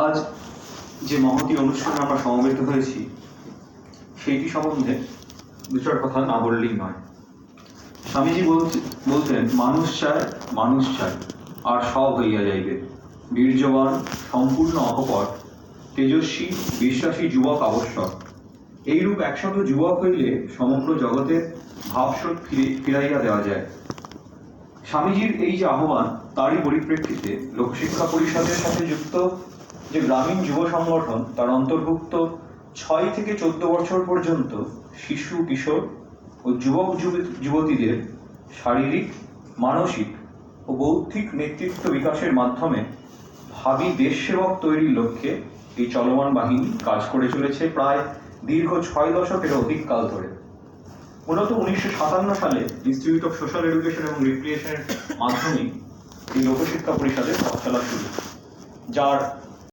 আজ যে মহতী অনুষ্ঠানে আমরা সমবেত হয়েছি সেইটি সম্বন্ধে দু চার কথা না বললেই নয়। স্বামীজি বলতেন, মানুষ চায় আর সব হইয়া যাইবে। বীর্যবান, সম্পূর্ণ অকপট, তেজস্বী, বিশ্বাসী যুবক আবশ্যক। এইরূপ একশত যুবক হইলে সমগ্র জগতের ভাবস্রোত ফিরাইয়া দেওয়া যায়। স্বামীজির এই যে আহ্বান, তারই পরিপ্রেক্ষিতে লোকশিক্ষা পরিষদের সাথে যুক্ত যে গ্রামীণ যুব সংগঠন, তার অন্তর্ভুক্ত 6 থেকে 14 বছর পর্যন্ত শিশু, কিশোর ও যুবক যুবতীদের শারীরিক, মানসিক ও বৌদ্ধিক নেতৃত্ব বিকাশের মাধ্যমে ভাবী দেশ সেবক তৈরির লক্ষ্যে এই চলমান বাহিনী কাজ করে চলেছে প্রায় দীর্ঘ 6 দশকের অধিক কাল ধরে। মূলত 1957 সালে ইনস্টিটিউট অফ সোশ্যাল এডুকেশন এবং রিক্রিয়েশনের মাধ্যমেই এই লোকশিক্ষা পরিষদের পথ চলা শুরু, যার